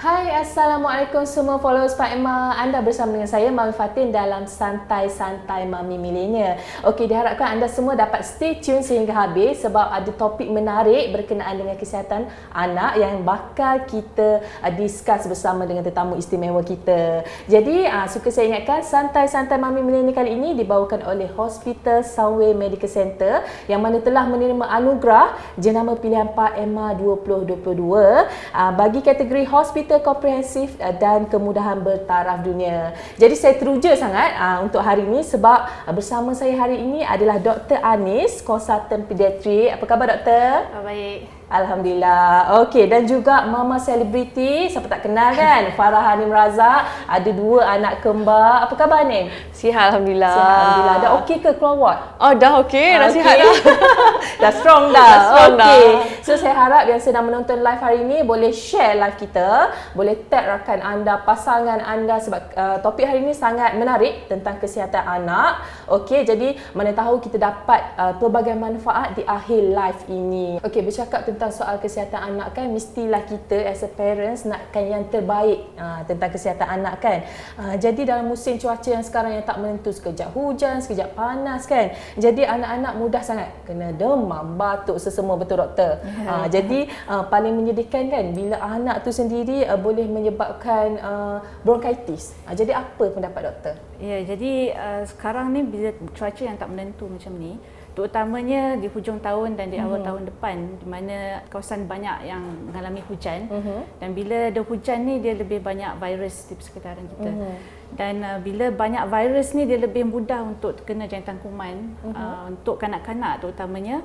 Hai, Assalamualaikum semua followers Pak Emma. Anda bersama dengan saya, Mami Fatin dalam Santai-Santai Mami Milenial. Okey, diharapkan anda semua dapat stay tune sehingga habis sebab ada topik menarik berkenaan dengan kesihatan anak yang bakal kita discuss bersama dengan tetamu istimewa kita. Jadi, suka saya ingatkan, Santai-Santai Mami Milenial kali ini dibawakan oleh Hospital Sunway Medical Center yang mana telah menerima anugerah jenama pilihan Pak Emma 2022 bagi kategori Hospital komprehensif dan kemudahan bertaraf dunia. Jadi saya teruja sangat untuk hari ini sebab bersama saya hari ini adalah Dr. Anis, konsultan pediatrik. Apa khabar doktor? Baik. Alhamdulillah. Okey, dan juga mama selebriti, siapa tak kenal kan? Farah Hanim Razak, ada 2 anak kembar. Apa khabar ni? Sihat Alhamdulillah. Sihat, Alhamdulillah. Dah okey ke keluar ward? Oh dah okey, dah sihat dah. Dah strong dah. Dah strong Okey. dah. So saya harap yang sedang menonton live hari ini boleh share live kita, boleh tag rakan anda, pasangan anda sebab topik hari ini sangat menarik tentang kesihatan anak. Okey, jadi mana tahu kita dapat pelbagai manfaat di akhir live ini. Okey, bercakap tentang soal kesihatan anak kan, mestilah kita as a parents nakkan yang terbaik tentang kesihatan anak kan. Jadi dalam musim cuaca yang sekarang yang tak menentu, sekejap hujan, sekejap panas kan. Jadi anak-anak mudah sangat kena demam, batuk, sesemua, betul doktor? Jadi paling menyedihkan kan bila anak tu sendiri boleh menyebabkan bronkitis. Jadi apa pendapat doktor? Ya, jadi sekarang ni bila cuaca yang tak menentu macam ni, terutamanya di hujung tahun dan di awal tahun depan di mana kawasan banyak yang mengalami hujan, dan bila ada hujan ni dia lebih banyak virus di persekitaran kita. Dan bila banyak virus ni dia lebih mudah untuk terkena jangkitan kuman untuk kanak-kanak terutamanya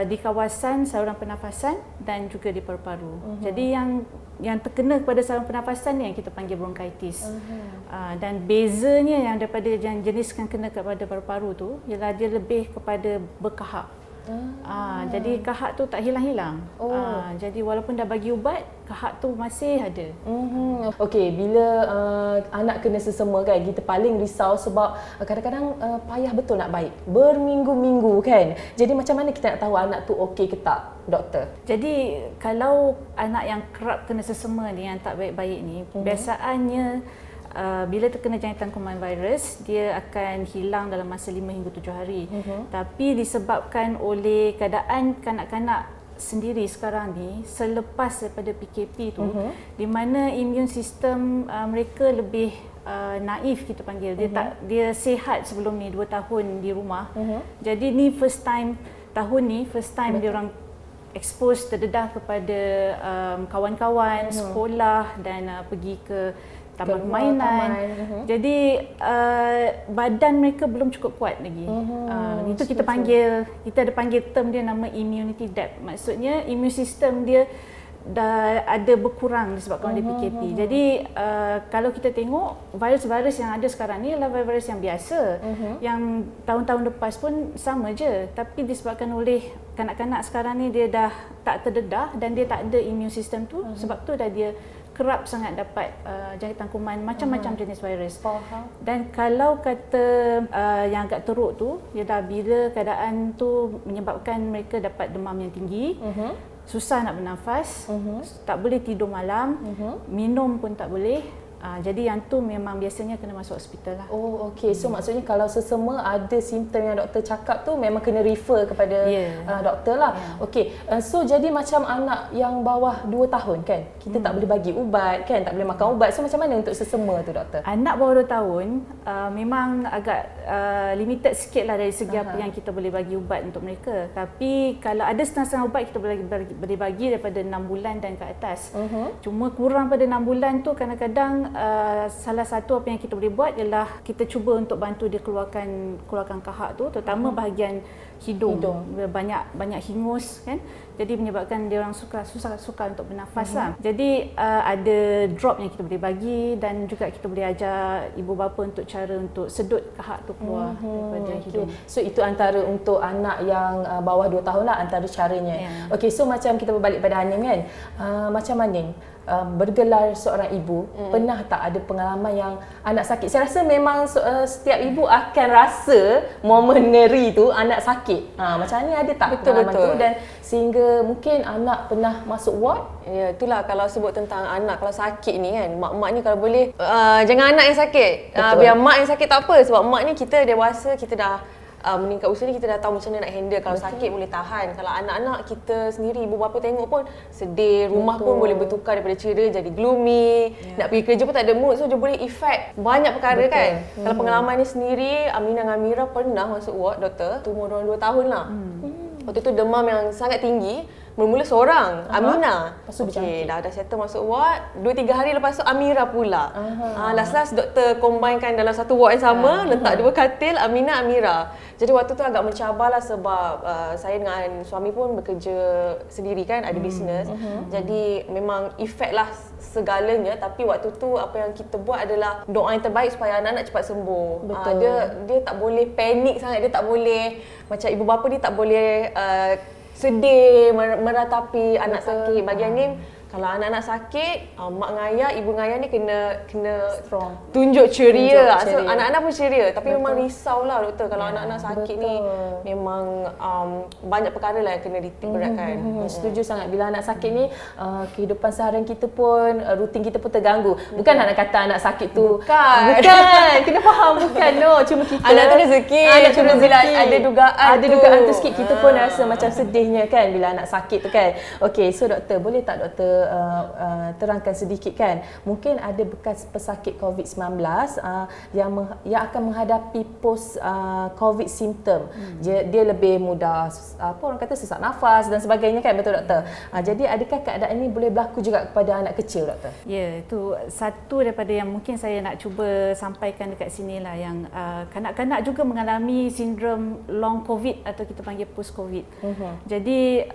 di kawasan saluran pernafasan dan juga di paru-paru. Jadi yang terkena kepada saluran pernafasan ni yang kita panggil bronkitis. Dan bezanya yang daripada yang jenis yang kena kepada paru-paru tu ialah dia lebih kepada berkahak. Jadi kahak tu tak hilang-hilang. Jadi walaupun dah bagi ubat, kahak tu masih ada. Okey, bila anak kena sesama kan, kita paling risau sebab kadang-kadang payah betul nak baik. Berminggu-minggu kan. Jadi macam mana kita nak tahu anak tu okey ke tak, doktor? Jadi kalau anak yang kerap kena sesama ni yang tak baik-baik ni, biasaannya bila terkena jangkitan kuman virus, dia akan hilang dalam masa 5 hingga 7 hari. Tapi disebabkan oleh keadaan kanak-kanak sendiri sekarang ni selepas daripada PKP tu, di mana immune sistem mereka lebih naif kita panggil. Dia sihat sebelum ni 2 tahun di rumah. Jadi ni first time dia orang expose, terdedah kepada kawan-kawan, sekolah dan pergi ke taman permainan. Jadi badan mereka belum cukup kuat lagi. Itu kita ada panggil term dia nama immunity debt. Maksudnya immune system dia dah ada berkurang disebabkan oleh PKP. Jadi kalau kita tengok virus-virus yang ada sekarang ni adalah virus yang biasa, yang tahun-tahun lepas pun sama je, tapi disebabkan oleh kanak-kanak sekarang ni dia dah tak terdedah dan dia tak ada immune system tu, sebab tu dah dia kerap sangat dapat jangkitan kuman macam-macam jenis virus. Dan kalau kata yang agak teruk tu ialah bila keadaan tu menyebabkan mereka dapat demam yang tinggi, susah nak bernafas, tak boleh tidur malam, minum pun tak boleh. Jadi yang tu memang biasanya kena masuk hospital lah. Oh, okey. So maksudnya kalau sesama ada simptom yang doktor cakap tu memang kena refer kepada doktor lah. Okey. So jadi macam anak yang bawah 2 tahun kan, kita tak boleh bagi ubat kan, tak boleh makan ubat. So macam mana untuk sesama tu doktor? Anak bawah 2 tahun memang agak limited sikit lah dari segi apa yang kita boleh bagi ubat untuk mereka. Tapi kalau ada setengah-setengah ubat kita boleh bagi daripada 6 bulan dan ke atas. Cuma kurang pada 6 bulan tu kadang-kadang salah satu apa yang kita boleh buat ialah kita cuba untuk bantu dia keluarkan kahak tu, terutama bahagian hidung. Banyak hingus kan, jadi menyebabkan dia orang susah untuk bernafas lah. Jadi ada drop yang kita boleh bagi dan juga kita boleh ajar ibu bapa untuk cara untuk sedut kahak tu keluar daripada hidung. So itu antara untuk anak yang bawah 2 tahun lah, antara caranya. Okey, so macam kita berbalik pada Hanim kan, macam Hanim bergelar seorang ibu, pernah tak ada pengalaman yang anak sakit? Saya rasa memang setiap ibu akan rasa momen ngeri tu anak sakit. Macam ni ada tak pengalaman tu, dan sehingga mungkin anak pernah masuk ward? Ya, itulah kalau sebut tentang anak kalau sakit ni kan, mak-mak ni kalau boleh jangan anak yang sakit. Biar mak yang sakit tak apa, sebab mak ni kita dewasa, kita dah meningkat usia ni, kita dah tahu macam mana nak handle. Kalau sakit boleh tahan. Kalau anak-anak kita sendiri, ibu bapa tengok pun sedih, rumah pun boleh bertukar daripada ceria jadi gloomy, nak pergi kerja pun tak ada mood. So dia boleh effect banyak perkara kan. Kalau pengalaman ni sendiri, Aminah dengan Amira pernah masuk ward doktor, tu umur orang 2 tahun lah. Waktu tu demam yang sangat tinggi. Mula-mula seorang, Aminah. Lepas tu dah settle masuk ward. 2-3 hari lepas tu Amira pula. Last doktor combinekan dalam satu ward yang sama, letak 2 katil, Aminah, Amira. Jadi waktu tu agak mencabarlah sebab saya dengan suami pun bekerja sendiri kan, ada bisnes. Jadi memang efek lah segalanya, tapi waktu tu apa yang kita buat adalah doa yang terbaik supaya anak-anak cepat sembuh. Dia tak boleh panik sangat, dia tak boleh macam ibu bapa dia tak boleh sedih meratapi anak sakit. Bagian ni kalau anak-anak sakit, mak dengan ayah, ibu dengan ayah ni kena strong, tunjuk ceria. So anak-anak pun ceria, tapi memang risaulah doktor kalau anak-anak sakit ni. Memang banyak perkara lah yang kena ditik beratkan. Setuju sangat. Bila anak sakit ni, kehidupan seharian kita pun, rutin kita pun terganggu. Bukan nak kata anak sakit tu bukan. Kena faham, bukan. No, cuma kita anak tu rezeki. Anak tu rezeki. Ada dugaan tu sikit, kita pun rasa macam sedihnya kan bila anak sakit tu kan. Okey, so doktor, boleh tak doktor terangkan sedikit kan, mungkin ada bekas pesakit COVID-19 yang akan menghadapi post COVID symptom. Dia lebih mudah orang kata sesak nafas dan sebagainya kan, betul doktor? Jadi adakah keadaan ini boleh berlaku juga kepada anak kecil doktor? Ya, itu satu daripada yang mungkin saya nak cuba sampaikan dekat sini lah, yang kanak-kanak juga mengalami sindrom long COVID atau kita panggil post COVID. Jadi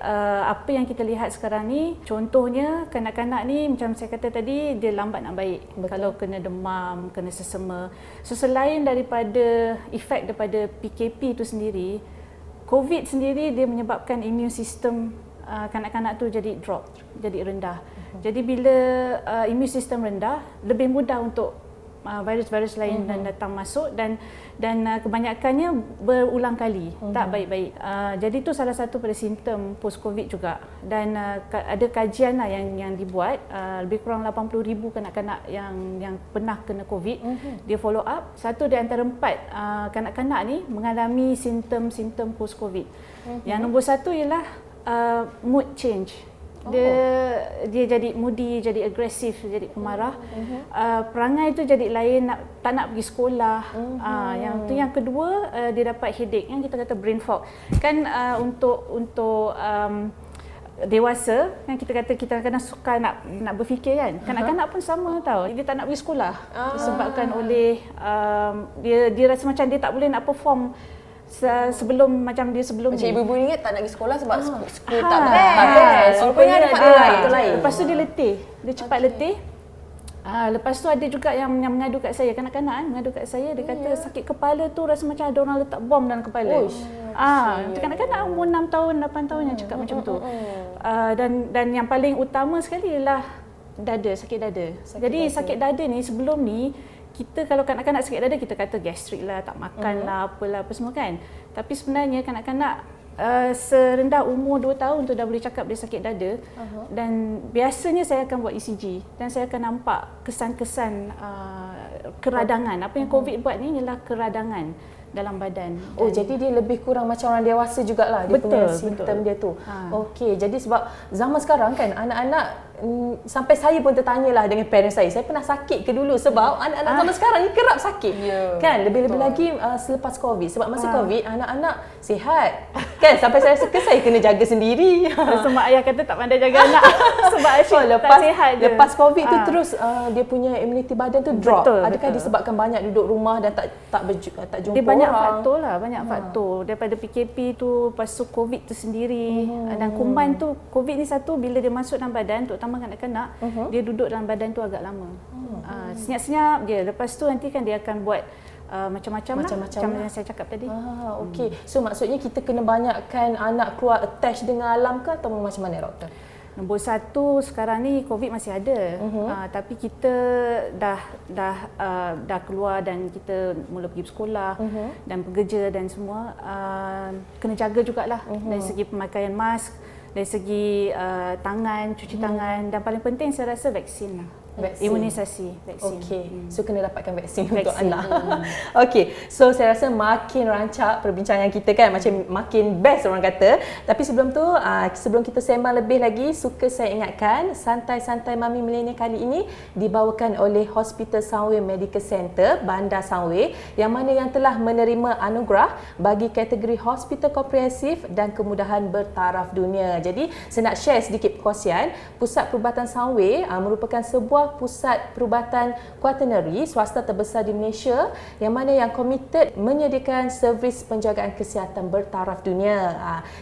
apa yang kita lihat sekarang ni, contohnya kanak-kanak ni macam saya kata tadi, dia lambat nak baik. Kalau kena demam, kena sesama. So selain daripada efek daripada PKP itu sendiri, COVID sendiri dia menyebabkan immune system kanak-kanak tu jadi drop, jadi rendah. Jadi bila immune system rendah, lebih mudah untuk virus-virus lain dan datang masuk, dan kebanyakannya berulang kali, tak baik-baik. Jadi itu salah satu pada simptom post COVID juga. Dan ada kajian lah yang dibuat, lebih kurang 80,000 kanak-kanak yang pernah kena COVID, dia follow up. Satu di antara 4 kanak-kanak ni mengalami simptom-simptom post COVID. Yang nombor 1 ialah mood change. Dia jadi moody, jadi agresif, jadi pemarah. Perangai tu jadi lain, tak nak pergi sekolah. Yang kedua, dia dapat headache, yang kita kata brain fog. Kan untuk dewasa kan kita kata kita kadang suka nak berfikir kan. Kanak-kanak pun sama tau. Dia tak nak pergi sekolah disebabkan oleh dia rasa macam dia tak boleh nak perform sebelum dia sebelum macam ibu-ibu ni tak nak pergi sekolah sebab sekolah tak best. Rupanya ada faktor lain. Lepas tu dia letih, dia cepat letih. Lepas tu ada juga yang mengadu kat saya, kanak-kanak mengadu kat saya, dia kata sakit kepala tu rasa macam ada orang letak bom dalam kepala. Kanak-kanak umur 6 tahun, 8 tahun yang cakap macam tu. Dan yang paling utama sekali ialah dada, sakit dada. Sakit dada ni sebelum ni kita kalau kanak-kanak sakit dada kita kata gastrik lah, tak makan lah, apalah apa semua kan. Tapi sebenarnya kanak-kanak serendah umur 2 tahun tu dah boleh cakap dia sakit dada. Dan biasanya saya akan buat ECG dan saya akan nampak kesan-kesan keradangan. Apa yang COVID buat ni ialah keradangan dalam badan. Jadi dia lebih kurang macam orang dewasa jugalah dia punya simptom dia tu. Okey, jadi sebab zaman sekarang kan anak-anak sampai saya pun tertanyalah dengan parents saya pernah sakit ke dulu, sebab anak-anak zaman sekarang ni kerap sakit. Kan, lebih-lebih lagi selepas COVID. Sebab masa COVID anak-anak sihat. Kan, sampai saya rasa saya kena jaga sendiri. Mak ayah kata tak pandai jaga anak sebab tak sihat je. Lepas COVID tu terus dia punya immunity badan tu drop. Adakah disebabkan banyak duduk rumah dan tak jumpa dia banyak orang? faktor lah, banyak faktor. Daripada PKP tu, lepas tu COVID tu sendiri. Dan combine tu, COVID ni satu, bila dia masuk dalam badan, terutama kanak-kanak, dia duduk dalam badan tu agak lama. Senyap-senyap je. Lepas tu nanti kan dia akan buat macam-macam yang saya cakap tadi. Okey. So maksudnya kita kena banyakkan anak keluar attach dengan alam ke atau macam mana doktor? Nombor satu, sekarang ni COVID masih ada. Tapi kita dah keluar dan kita mula pergi sekolah dan bekerja dan semua. Kena jaga jugalah dari segi pemakaian mask, dari segi tangan, cuci tangan, dan paling penting saya rasa vaksin lah. Imunisasi, vaksin. Okey. So kena dapatkan vaksin untuk anak. Okey. So saya rasa makin rancak perbincangan kita kan, macam makin best orang kata. Tapi sebelum tu, sebelum kita sembang lebih lagi, suka saya ingatkan Santai-Santai Mami Milenial kali ini dibawakan oleh Hospital Sunway Medical Center Bandar Sunway, yang mana yang telah menerima anugerah bagi kategori hospital komprehensif dan kemudahan bertaraf dunia. Jadi saya nak share sedikit perkongsian. Pusat Perubatan Sunway merupakan sebuah pusat perubatan quaternary swasta terbesar di Malaysia, yang mana yang komited menyediakan servis penjagaan kesihatan bertaraf dunia.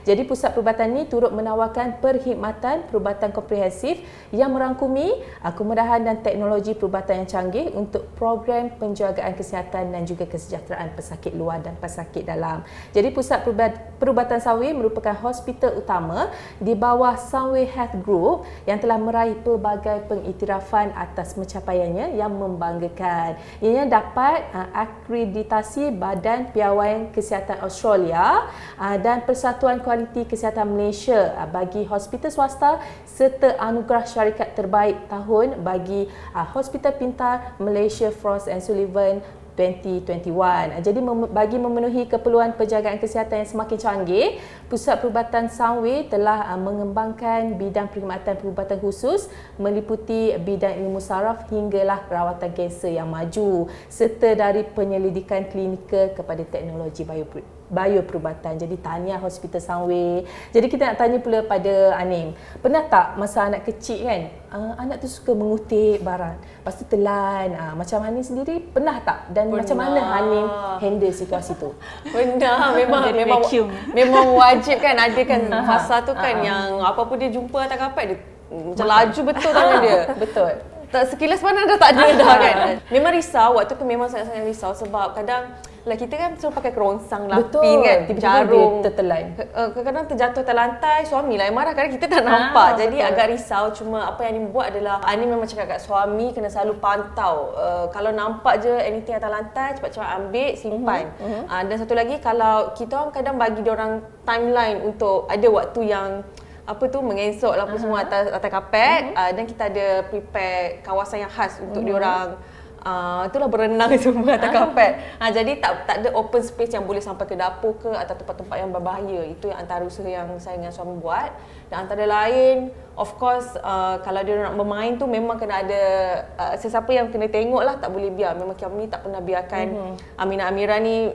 Jadi pusat perubatan ini turut menawarkan perkhidmatan perubatan komprehensif yang merangkumi kemudahan dan teknologi perubatan yang canggih untuk program penjagaan kesihatan dan juga kesejahteraan pesakit luar dan pesakit dalam. Jadi pusat perubatan Sunway merupakan hospital utama di bawah Sunway Health Group yang telah meraih pelbagai pengiktirafan atas pencapaiannya yang membanggakan. Ianya dapat akreditasi Badan Piawaian Kesihatan Australia dan Persatuan Kualiti Kesihatan Malaysia bagi hospital swasta, serta anugerah syarikat terbaik tahun bagi Hospital Pintar Malaysia Frost and Sullivan 2021. Jadi bagi memenuhi keperluan penjagaan kesihatan yang semakin canggih, Pusat Perubatan Sunway telah mengembangkan bidang perkhidmatan perubatan khusus meliputi bidang ilmu saraf hinggalah rawatan kanser yang maju, serta dari penyelidikan klinikal kepada teknologi bioperubatan. Jadi tahniah Hospital Sunway. Jadi kita nak tanya pula pada Anim, pernah tak masa anak kecil kan, anak tu suka mengutip barang, lepas tu telan, macam Anim sendiri pernah tak? Dan pernah. Macam mana Anim handle situasi tu? Pernah, memang wajib kan ada kan fasa tu kan yang apa pun dia jumpa atas kapet dia macam laju betul tangan dia. Betul. Tak sekilas pandang dah tak ada dah kan. Memang risau, waktu tu memang sangat-sangat risau sebab kadang kita kan selalu pakai kerongsang laping kan, jarum, tertelan. Kadang-kadang terjatuh atas lantai, suami lah yang marah kadang kita tak nampak. Jadi agak risau. Cuma apa yang Ani buat adalah Ani memang cakap kat suami kena selalu pantau. Kalau nampak je anything atas lantai, cepat-cepat ambil, simpan. Dan satu lagi, kalau kita orang kadang bagi diorang timeline untuk ada waktu yang mengesok lah semua atas kapet, dan kita ada prepare kawasan yang khas untuk diorang itulah berenang semua atas kapet. Jadi tak ada open space yang boleh sampai ke dapur ke atau tempat-tempat yang berbahaya. Itu yang antara usaha yang saya dengan suami buat. Dan antara lain, of course, kalau dia nak bermain tu memang kena ada sesiapa yang kena tengok lah, tak boleh biar. Memang kami tak pernah biarkan Aminah Amira ni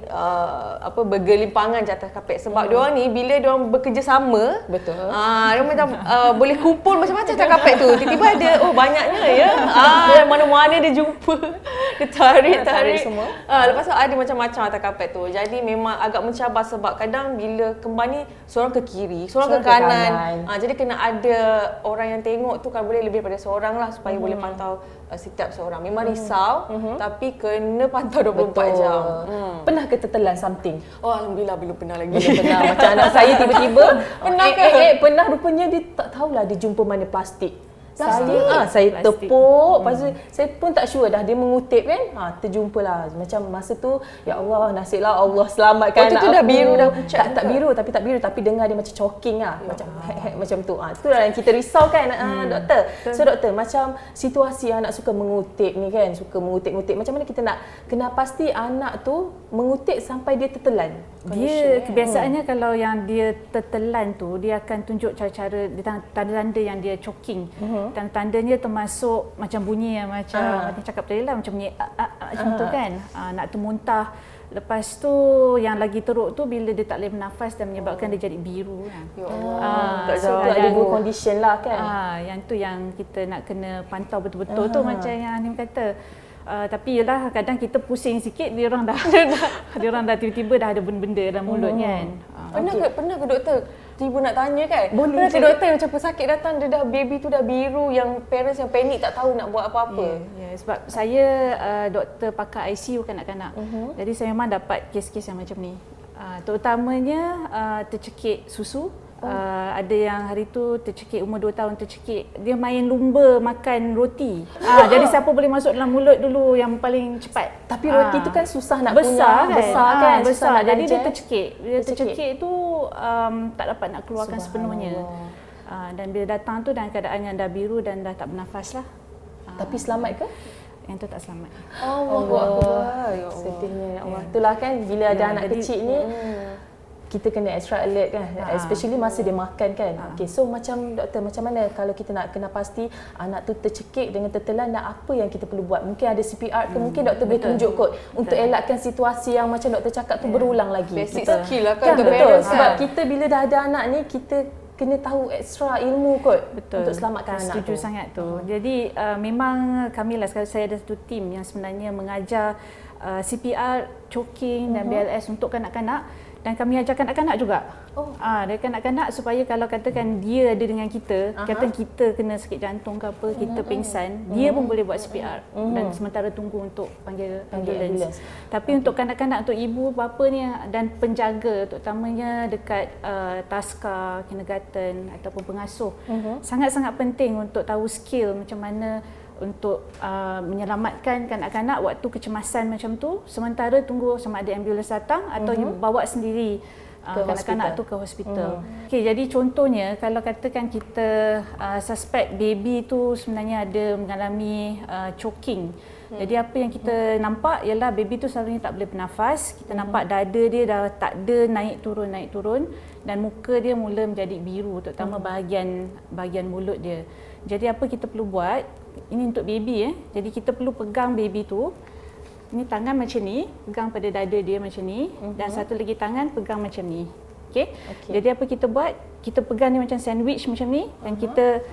bergelimpangan di atas kapet. Sebab diorang ni bila diorang bekerjasama, betul. Dia macam boleh kumpul macam-macam atas kapet tu. Tiba-tiba ada, banyaknya ya. Mana-mana dia jumpa. Dia tarik semua. Lepas tu ada macam-macam atas kapet tu. Jadi memang agak mencabar sebab kadang bila kembar ni seorang ke kiri, seorang ke kanan. Jadi kena ada orang yang tengok tu kan, boleh lebih daripada seorang lah supaya boleh pantau setiap seorang. Memang risau tapi kena pantau 24 jam. Pernah ke tertelan something? Oh alhamdulillah belum pernah lagi. Belum pernah. Macam anak saya tiba-tiba pernah ke? Pernah, rupanya dia tak tahulah dia jumpa mana plastik. Saya tepuk, lepas tu saya pun tak sure dah dia mengutip kan. Terjumpalah. Macam masa tu, ya Allah, nasiblah Allah selamatkan anak tu dah aku. biru dah pucat. Tak biru tapi dengar dia macam choking lah. Macam macam tu. Itulah yang kita risau kan, doktor. So doktor, macam situasi anak suka mengutip ni kan, suka mengutip-ngutip. Macam mana kita nak kena pasti anak tu mengutip sampai dia tertelan? Dia kebiasaannya kalau yang dia tertelan tu, dia akan tunjuk cara-cara tanda-tanda yang dia choking. Tanda-tandanya termasuk macam bunyi yang macam cakap tadi lah, macam bunyi macam tu kan. Nak termuntah. Lepas tu yang lagi teruk tu bila dia tak boleh bernafas dan menyebabkan dia jadi biru kan. Ya Allah. So ada dua condition lah kan. Yang tu yang kita nak kena pantau betul-betul tu macam yang Anim kata. Tapi yelah kadang kita pusing sikit dia orang dah tiba-tiba dah ada benda-benda dalam mulut kan. Pernah ke doktor? Tiba nak tanya kan. Boleh pernah ke doktor macam pesakit datang dia dah baby tu dah biru, yang parents yang panik tak tahu nak buat apa-apa. Sebab saya doktor pakar ICU kanak-kanak. Jadi saya memang dapat kes-kes yang macam ni. Terutamanya tercekik susu Ada yang hari tu tercekik, umur 2 tahun tercekik. Dia main lumba makan roti. Jadi siapa boleh masuk dalam mulut dulu yang paling cepat. Tapi roti tu kan susah nak besar punya. kan? Besar kan? Susah Besar. nak Jadi dia ganjal. tercekik. Dia tercekik tu tak dapat nak keluarkan sepenuhnya. Dan bila datang tu dalam keadaan yang dah biru dan dah tak bernafas lah. Tapi selamat ke? Yang tu tak selamat. Allahu Akbar. Ya Allah. Sedihnya ya Allah. Itulah kan bila ada anak jadi- kecil ni kita kena extra alert kan, especially masa dia makan kan. Okay, so macam doktor, macam mana kalau kita nak kena pasti anak tu tercekik dengan tertelan dan apa yang kita perlu buat? Mungkin ada CPR ke, mungkin doktor boleh tunjuk kot untuk elakkan situasi yang macam doktor cakap tu berulang lagi. Basic Betul. skill lah kan Kan untuk betul, parents sebab kan. kita bila dah ada anak ni kita kena tahu extra ilmu kot untuk selamatkan anak Setuju tu. sangat tu. Jadi memang kami lah, saya ada satu tim yang sebenarnya mengajar CPR, choking dan BLS untuk kanak-kanak, dan kami ajar kanak-kanak juga. Dia kanak-kanak supaya kalau katakan dia ada dengan kita, kata kita kena sakit jantung ke apa, kita pingsan, dia pun boleh buat CPR dan sementara tunggu untuk panggil ambulans. Tapi untuk kanak-kanak, untuk ibu bapa ni dan penjaga, terutamanya dekat taska, kindergarten ataupun pengasuh, sangat-sangat penting untuk tahu skill macam mana untuk menyelamatkan kanak-kanak waktu kecemasan macam tu, sementara tunggu sama ada ambulans datang atau bawa sendiri kanak-kanak tu ke hospital. Okey, jadi contohnya kalau katakan kita suspect baby tu sebenarnya ada mengalami choking. Jadi apa yang kita nampak ialah baby tu selalunya tak boleh bernafas. Kita nampak dada dia dah tak ada naik turun dan muka dia mula menjadi biru, terutama bahagian mulut dia. Jadi apa kita perlu buat? Ini untuk baby Jadi kita perlu pegang baby tu. Ini tangan macam ni, pegang pada dada dia macam ni, dan satu lagi tangan pegang macam ni. Okey. Jadi apa kita buat? Kita pegang dia macam sandwich macam ni dan kita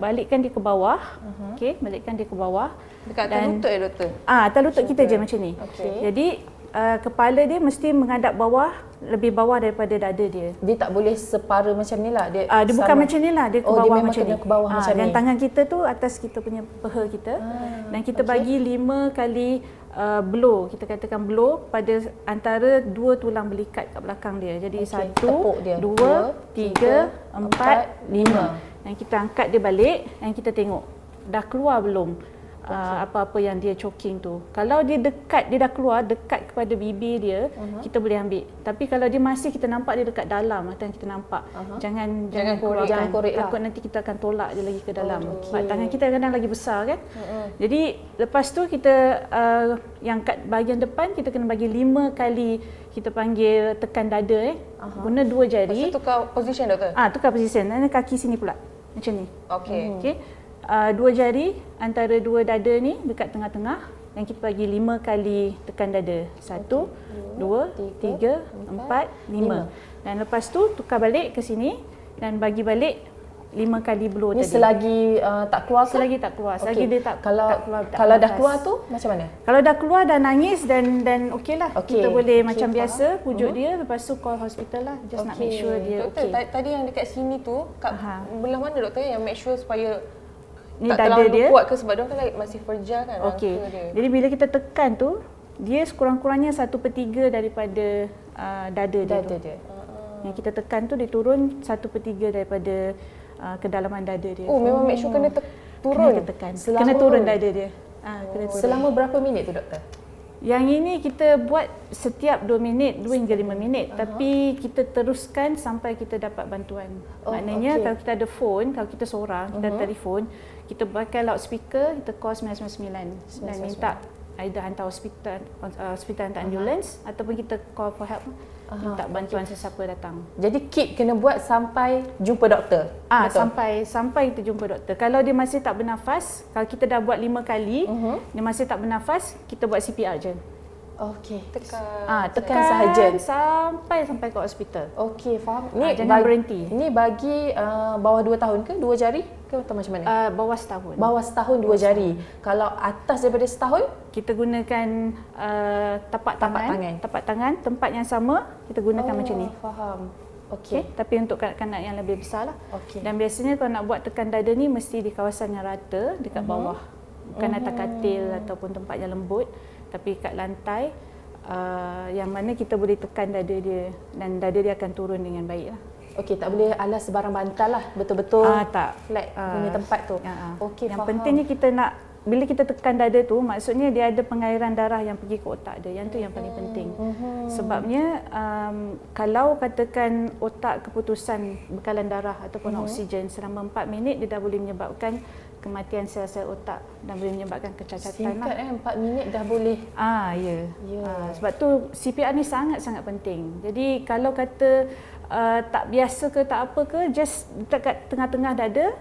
balikkan dia ke bawah. Okey, balikkan dia ke bawah. Dekat atas lutut doktor? Atas lutut kita je macam ni. Jadi kepala dia mesti menghadap bawah, lebih bawah daripada dada dia. Dia tak boleh separa macam ni lah. Dia Dia bukan macam ni lah, dia ke dia bawah memang macam kena ni. ke bawah macam dan ni. tangan kita tu atas kita punya peha kita. Dan kita bagi 5 kali blow, kita katakan blow pada antara 2 tulang belikat kat belakang dia. Jadi 1, tepuk dia. 2, 3, 4, 5. Dan kita angkat dia balik dan kita tengok dah keluar belum apa-apa yang dia choking tu. Kalau dia dekat, dia dah keluar dekat kepada bibir dia, kita boleh ambil. Tapi kalau dia masih kita nampak dia dekat dalam, atau yang kita nampak, jangan keluarkan. Jangan korek lah. Takut nanti kita akan tolak dia lagi ke dalam. Sebab tangan kita kadang lagi besar kan. Jadi lepas tu kita yang kat bahagian depan kita kena bagi 5 kali kita panggil tekan dada guna 2 jari. Lepas tu tukar position doktor? Tukar position. Dan kaki sini pula. Macam ni. Okey. Okey. 2 jari antara 2 dada ni dekat tengah-tengah dan kita bagi 5 kali tekan dada. 1, 2, 3, 4, 5. Dan lepas tu tukar balik ke sini dan bagi balik 5 kali blow ni tadi. selagi tak keluar ke? Selagi tak keluar. Selagi dia tak kalau tak keluar. Tak kalau dah bernafas. keluar tu macam mana? Kalau dah keluar dah nangis dan okeylah. Kita boleh macam faham. biasa pujuk dia, lepas tu call hospital lah. Just nak make sure dia Doktor, okey. tadi yang dekat sini tu, kat belah mana doktor yang make sure supaya Ni tak dada terlalu dia. kuat ke, sebab dia kan masih fragile kan Okey. rangka dia. Jadi bila kita tekan tu, dia sekurang-kurangnya 1/3 daripada dada dia. Dada tu. dia. Yang kita tekan tu dia turun 1/3 daripada kedalaman dada dia. Memang make sure kena turun. Kena tekan. Kena turun dada dia. Kena turun. Selama berapa minit tu doktor? Yang ini kita buat setiap 2 minit, 2 hingga 5 minit. Tapi kita teruskan sampai kita dapat bantuan. Maknanya kalau kita ada phone, kalau kita seorang, kita ada telefon, kita pakai loudspeaker, kita call 999 dan minta either hantar hospital hantar ambulans ataupun kita call for help. Minta bantuan sesiapa datang. Jadi keep kena buat sampai jumpa doktor. Betul? Sampai kita jumpa doktor. Kalau dia masih tak bernafas, kalau kita dah buat 5 kali, dia masih tak bernafas, kita buat CPR je. Okey. Tekan sahaja. sampai ke hospital. Okey, faham. Jangan berhenti. Ini bagi bawah 2 tahun ke? 2 jari ke atau macam mana? Bawah setahun. Bawah setahun 2 jari. Kalau atas daripada setahun, Kita gunakan tapak tangan, tempat yang sama kita gunakan macam ni. Faham. Okey, tapi untuk kanak-kanak yang lebih besar lah. Okey. Dan biasanya kalau nak buat tekan dada ni mesti di kawasan yang rata dekat bawah. Bukan atas katil ataupun tempat yang lembut, tapi kat lantai yang mana kita boleh tekan dada dia dan dada dia akan turun dengan baik lah. Okey, tak boleh alas sebarang bantal lah. Betul-betul Tak. flat punya tempat tu. Okey, Yang faham. pentingnya kita nak, bila kita tekan dada tu, maksudnya dia ada pengairan darah yang pergi ke otak dia. Yang tu yang paling penting. Sebabnya kalau katakan otak keputusan bekalan darah ataupun oksigen selama 4 minit, dia dah boleh menyebabkan kematian sel-sel otak dan boleh menyebabkan kecacatan. Singkat 4 minit dah boleh. Ya. Sebab tu CPR ni sangat-sangat penting. Jadi kalau kata tak biasa ke tak apa ke, just dekat tengah-tengah dada.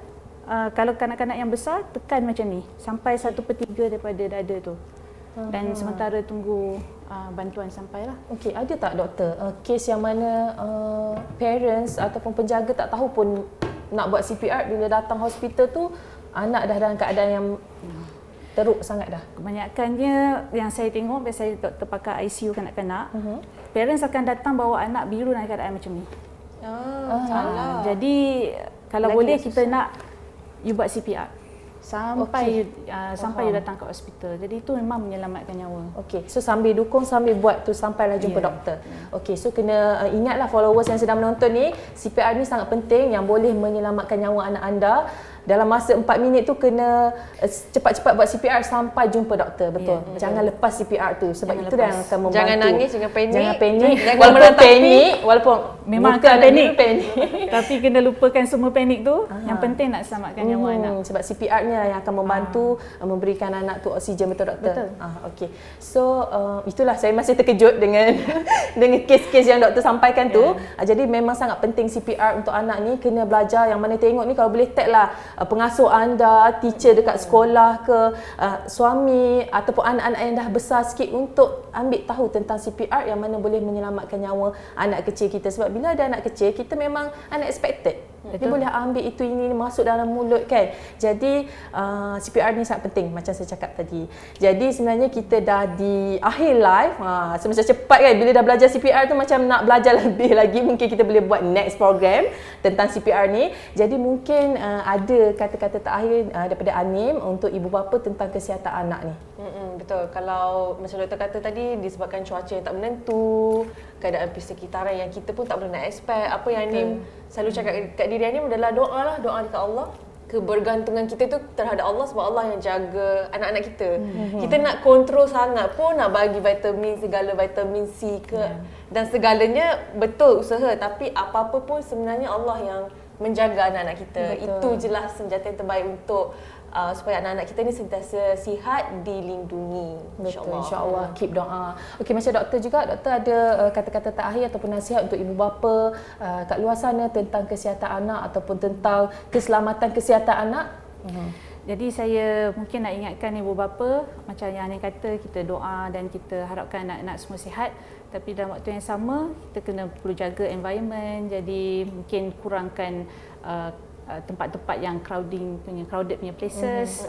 Kalau kanak-kanak yang besar, tekan macam ni sampai 1/3 daripada dada tu. Dan sementara tunggu bantuan sampailah. Okey, ada tak doktor kes yang mana parents ataupun penjaga tak tahu pun nak buat CPR, bila datang hospital tu anak dah dalam keadaan yang teruk sangat dah? Kebanyakannya yang saya tengok, biasa saya doktor pakar ICU kanak-kanak, parents akan datang bawa anak biru dalam keadaan macam ni. Salah. Jadi kalau Lagi boleh yang kita nak you buat CPR sampai sampai you datang ke hospital. Jadi itu memang menyelamatkan nyawa. Okey, so sambil dukung, sambil buat tu sampailah jumpa doktor. Okey, so kena ingatlah followers yang sedang menonton ni, CPR ni sangat penting yang boleh menyelamatkan nyawa anak anda. Dalam masa 4 minit tu kena cepat-cepat buat CPR sampai jumpa doktor. Betul. Jangan lepas CPR tu sebab Jangan itu lepas. yang akan membantu. Jangan nangis, jangan panik. Jangan panik. Jangan Walaupun meratapi. panik, walaupun Memang bukan akan nak panik. panik. Tapi kena lupakan semua panik tu. Yang penting nak selamatkan nyawa anak. Sebab CPR ni lah yang akan membantu memberikan anak tu oksigen, betul doktor? Betul. Okey. So itulah saya masih terkejut dengan dengan kes-kes yang doktor sampaikan tu. Jadi memang sangat penting CPR untuk anak ni, kena belajar. Yang mana tengok ni, kalau boleh tag lah pengasuh anda, teacher dekat sekolah ke, suami ataupun anak-anak yang dah besar sikit untuk ambil tahu tentang CPR yang mana boleh menyelamatkan nyawa anak kecil kita. Sebab bila ada anak kecil, kita memang unexpected. Dia boleh ambil itu ini masuk dalam mulut kan. Jadi CPR ni sangat penting macam saya cakap tadi. Jadi sebenarnya kita dah di akhir live. So macam cepat kan, bila dah belajar CPR tu macam nak belajar lebih lagi. Mungkin kita boleh buat next program tentang CPR ni. Jadi mungkin ada kata-kata terakhir daripada Anim untuk ibu bapa tentang kesihatan anak ni. Betul. Kalau macam doktor kata tadi, disebabkan cuaca yang tak menentu, keadaan persekitaran yang kita pun tak boleh nak expect. Apa yang Anim selalu cakap kat diri Anim adalah doa lah, doa dekat Allah. Kebergantungan kita tu terhadap Allah sebab Allah yang jaga anak-anak kita. Kita nak kontrol sangat pun, nak bagi vitamin, segala vitamin C ke dan segalanya, betul usaha, tapi apa-apa pun sebenarnya Allah yang menjaga anak-anak kita. Betul. Itu jelas senjata yang terbaik untuk supaya anak-anak kita ni sentiasa sihat, dilindungi. Betul, insya-Allah. Keep doa. Okey, macam doktor juga, doktor ada kata-kata terakhir ataupun nasihat untuk ibu bapa kat luar sana tentang kesihatan anak ataupun tentang keselamatan kesihatan anak? Jadi saya mungkin nak ingatkan ibu bapa, macam yang Anin kata, kita doa dan kita harapkan anak-anak semua sihat. Tapi dalam waktu yang sama, kita kena perlu jaga environment. Jadi mungkin kurangkan tempat-tempat yang crowded punya places,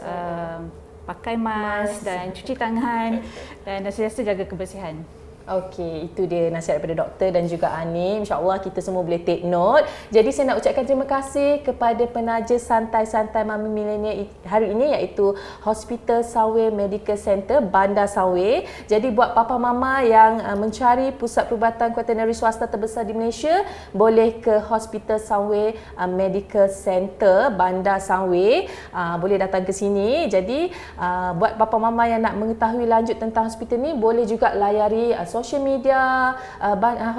pakai mask dan cuci tangan dan sentiasa jaga kebersihan. Okey, itu dia nasihat daripada doktor dan juga Anim. InsyaAllah kita semua boleh take note. Jadi saya nak ucapkan terima kasih kepada penaja santai-santai Mami Millennial hari ini, iaitu Hospital Sunway Medical Center Bandar Sunway. Jadi buat papa mama yang mencari pusat perubatan veterinary swasta terbesar di Malaysia, boleh ke Hospital Sunway Medical Center Bandar Sunway. Boleh datang ke sini. Jadi buat papa mama yang nak mengetahui lanjut tentang hospital ni, boleh juga layari social media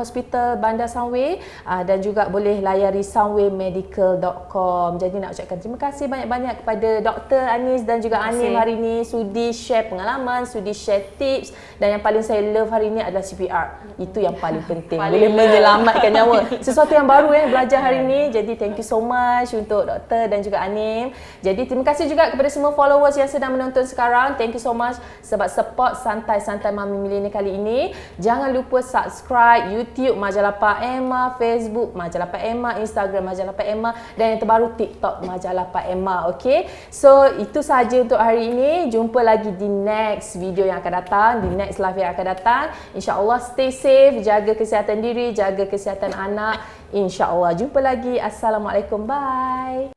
Hospital Bandar Sunway dan juga boleh layari sunwaymedical.com. Jadi nak ucapkan terima kasih banyak-banyak kepada Dr. Anis dan juga Anim hari ini, sudi share pengalaman, sudi share tips, dan yang paling saya love hari ini adalah CPR. Itu yang paling penting. Boleh menyelamatkan nyawa. Sesuatu yang baru belajar hari ini. Jadi thank you so much untuk Dr. dan juga Anim. Jadi terima kasih juga kepada semua followers yang sedang menonton sekarang. Thank you so much sebab support santai-santai Mami Millennial kali ini. Jangan lupa subscribe YouTube Majalah Pak Emma, Facebook Majalah Pak Emma, Instagram Majalah Pak Emma, dan yang terbaru TikTok Majalah Pak Emma. Okay, so itu sahaja untuk hari ini. Jumpa lagi di next video yang akan datang, di next live yang akan datang. InsyaAllah stay safe, jaga kesihatan diri, jaga kesihatan anak. InsyaAllah jumpa lagi. Assalamualaikum, bye.